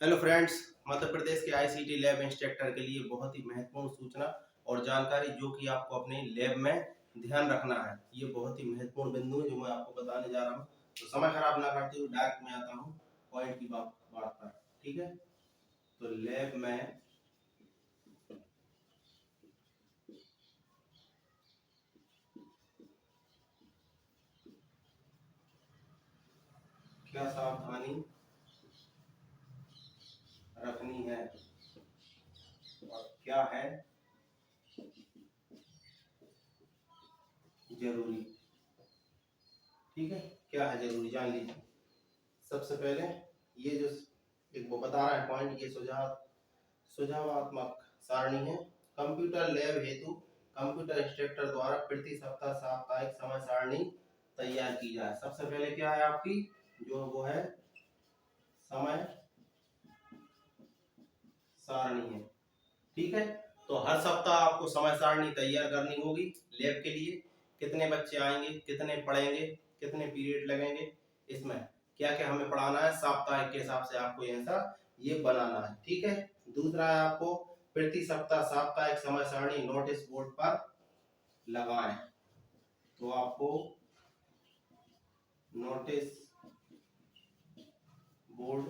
Hello friends. Madhya Pradesh के ICT lab instructor के लिए बहुत ही महत्वपूर्ण सूचना और जानकारी जो कि आपको अपने लैब में ध्यान रखना है। ये बहुत ही महत्वपूर्ण बिंदु है जो मैं आपको बताने जा रहा हूँ। तो समय खराब ना करते हुए डायरेक्ट में आता हूँ पॉइंट की बात पर। ठीक है, तो लैब में क्या सावधानी रखनी है और क्या है जरूरी। ठीक है, क्या है जरूरी जान लीजिए। सबसे पहले ये जो एक वो बता रहा है पॉइंट, ये सुझावात्मक सारणी है। कंप्यूटर लैब हेतु कंप्यूटर इंस्ट्रक्टर द्वारा प्रति सप्ताह साप्ताहिक समय सारणी तैयार की जाए। सबसे पहले क्या है आपकी जो वो है समय सारणी है। ठीक है, तो हर सप्ताह आपको समय सारणी तैयार करनी होगी लैब के लिए। कितने बच्चे आएंगे, कितने पढ़ेंगे, कितने पीरियड लगेंगे, इसमें क्या क्या हमें पढ़ाना है, साप्ताहिक के हिसाब से आपको ऐसा ये बनाना है। ठीक है, दूसरा है आपको प्रति सप्ताह साप्ताहिक समय सारणी नोटिस बोर्ड पर लगाएं। तो आपको नोटिस बोर्ड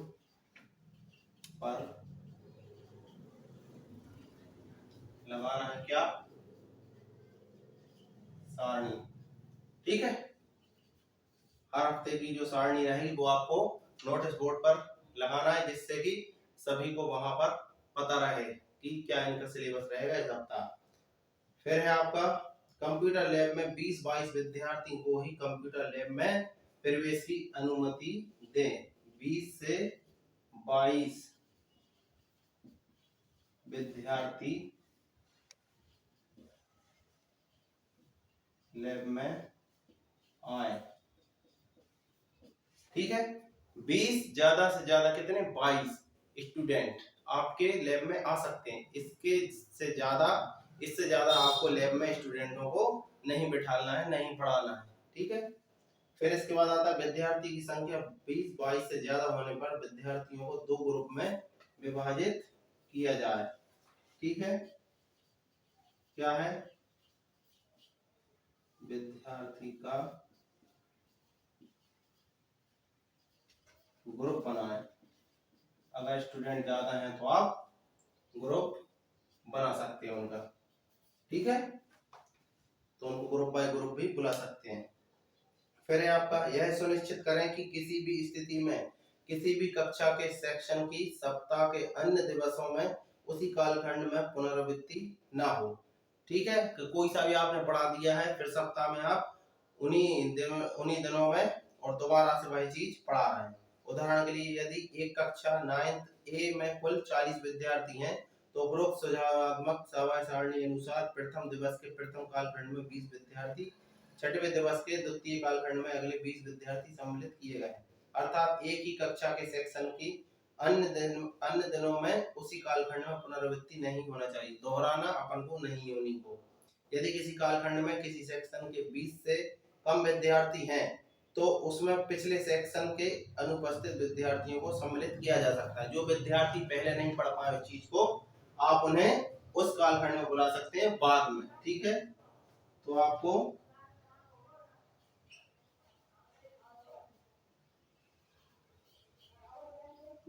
पर लगाना है क्या, सारणी। ठीक है, हर हफ्ते की जो सारणी रहेगी वो आपको नोटिस बोर्ड पर लगाना है, जिससे कि सभी को वहां पर पता रहे कि क्या इनका सिलेबस रहेगा इस हफ्ता। फिर है आपका कंप्यूटर लैब में 20-22 विद्यार्थी को ही कंप्यूटर लैब में प्रवेश की अनुमति दें। 20 से 22 विद्यार्थी लैब में आए। ठीक है, 20 ज्यादा से ज्यादा कितने 22 स्टूडेंट आपके लैब में आ सकते हैं। इससे ज्यादा आपको लैब में स्टूडेंटों को नहीं बिठाना है, नहीं पढ़ाना है। ठीक है, फिर इसके बाद आता है विद्यार्थी की संख्या 20-22 से ज्यादा होने पर विद्यार्थियों को दो ग्रुप में विभाजित किया जाए। ठीक है, क्या है विद्यार्थी का ग्रुप बनाए। अगर स्टूडेंट ज्यादा हैं तो आप ग्रुप बना सकते हैं उनका। ठीक है, तो उनको ग्रुप बाय ग्रुप भी बुला सकते हैं। फिर है आपका यह सुनिश्चित करें कि किसी भी स्थिति में किसी भी कक्षा के सेक्शन की सप्ताह के अन्य दिवसों में उसी कालखंड में पुनरावृत्ति ना हो। ठीक है, कोई सा भी आपने पढ़ा दिया है फिर सप्ताह में आप उन्हीं दिनों में और दोबारा से वही चीज पढ़ा रहे हैं। उदाहरण के लिए यदि एक कक्षा 9th ए में कुल 40 विद्यार्थी हैं तो उपरोक्त सुझावात्मक समय सारणी अनुसार प्रथम दिवस के प्रथम कालखंड में 20 विद्यार्थी, छठवें दिवस के द्वितीय कालखंड में अगले 20 विद्यार्थी सम्मिलित किए गए। अर्थात एक ही कक्षा के सेक्शन की अन्य दिनों में उसी कालखंड में पुनरावृत्ति नहीं होना चाहिए, दोहराना अपन को नहीं होनी को। यदि किसी कालखंड में किसी सेक्शन के 20 से कम विद्यार्थी हैं तो उसमें पिछले सेक्शन के अनुपस्थित विद्यार्थियों को सम्मिलित किया जा सकता है। जो विद्यार्थी पहले नहीं पढ़ पाए चीज को आप उन्हें उस कालखंड में बुला सकते हैं बाद में। ठीक है, तो आपको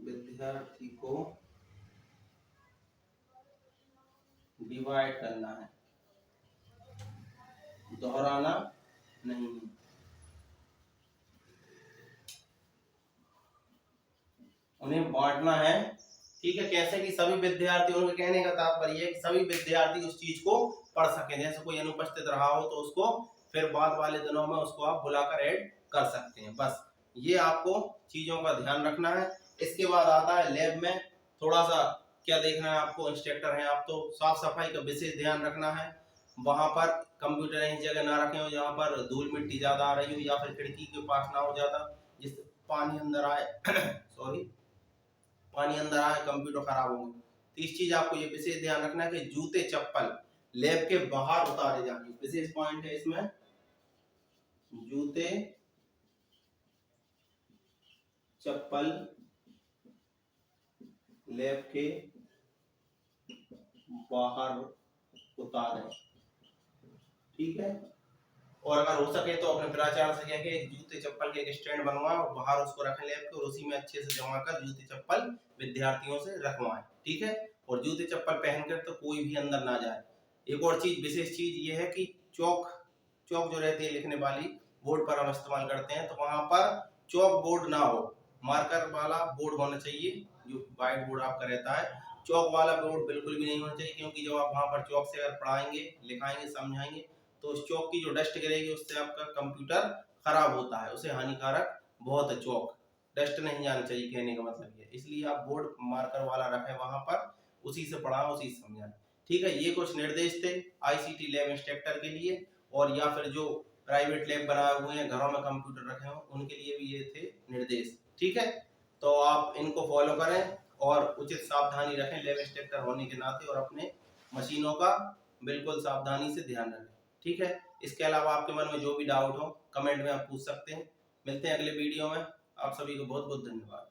विद्यार्थी को डिवाइड करना है, दोहराना नहीं है। उन्हें बांटना है। ठीक है, कैसे कि सभी विद्यार्थी, उनके कहने का तात्पर्य है कि सभी विद्यार्थी उस चीज को पढ़ सकें। जैसे कोई अनुपस्थित रहा हो तो उसको फिर बाद वाले दिनों में उसको आप बुलाकर ऐड कर सकते हैं। बस ये आपको चीजों का ध्यान रखना है। इसके बाद आता है लैब में थोड़ा सा क्या देखना है आपको, इंस्ट्रक्टर हैं आप तो साफ सफाई का विशेष ध्यान रखना है। वहां पर कंप्यूटर ऐसी जगह ना रखें हो जहाँ पर धूल मिट्टी ज्यादा आ रही हो या फिर खिड़की के पास ना हो ज्यादा, जिससे पानी अंदर आए सॉरी पानी अंदर आए कंप्यूटर खराब होंगे। तो इस चीज आपको ये विशेष ध्यान रखना है कि जूते चप्पल लैब के बाहर उतारे जाएंगे। विशेष पॉइंट है इसमें, जूते चप्पल लैब के बाहर उतारें। ठीक है, और अगर हो सके तो अपने प्राचार्य से कह के जूते चप्पल के एक स्टैंड बनवाएं और बाहर उसको रखें लैब के, और उसी में अच्छे से जमा कर जूते चप्पल विद्यार्थियों से रखवाएं। ठीक है, और जूते चप्पल पहनकर तो कोई भी अंदर ना जाए। एक और चीज, विशेष चीज ये है कि चौक जो रहती है लिखने वाली, बोर्ड पर हम इस्तेमाल करते हैं, तो वहां पर चौक बोर्ड ना हो, मार्कर वाला बोर्ड होना चाहिए। जो व्हाइट बोर्ड आपका रहता है, चौक वाला बोर्ड बिल्कुल भी नहीं होना चाहिए, क्योंकि जब आप वहां पर चौक से अगर पढ़ाएंगे, लिखाएंगे, समझाएंगे, तो उस चौक की जो डस्ट गिरेगी उससे आपका कंप्यूटर खराब होता है, उसे हानिकारक बहुत है चौक। डस्ट नहीं जाना चाहिए, कहने का मतलब ये। इसलिए आप बोर्ड मार्कर वाला रखें वहां पर, उसी से पढ़ाएं, उसी से समझाएं। ठीक है, ये कुछ निर्देश थे आईसीटी लैब इंस्ट्रक्टर के लिए, और या फिर जो प्राइवेट लैब बनाए हुए हैं, घरों में कंप्यूटर रखे हों, उनके लिए भी ये थे निर्देश। ठीक है, तो आप इनको फॉलो करें और उचित सावधानी रखें लैब इंस्ट्रक्टर होने के नाते, और अपने मशीनों का बिल्कुल सावधानी से ध्यान रखें। ठीक है, इसके अलावा आपके मन में जो भी डाउट हो कमेंट में आप पूछ सकते हैं। मिलते हैं अगले वीडियो में। आप सभी को बहुत बहुत धन्यवाद।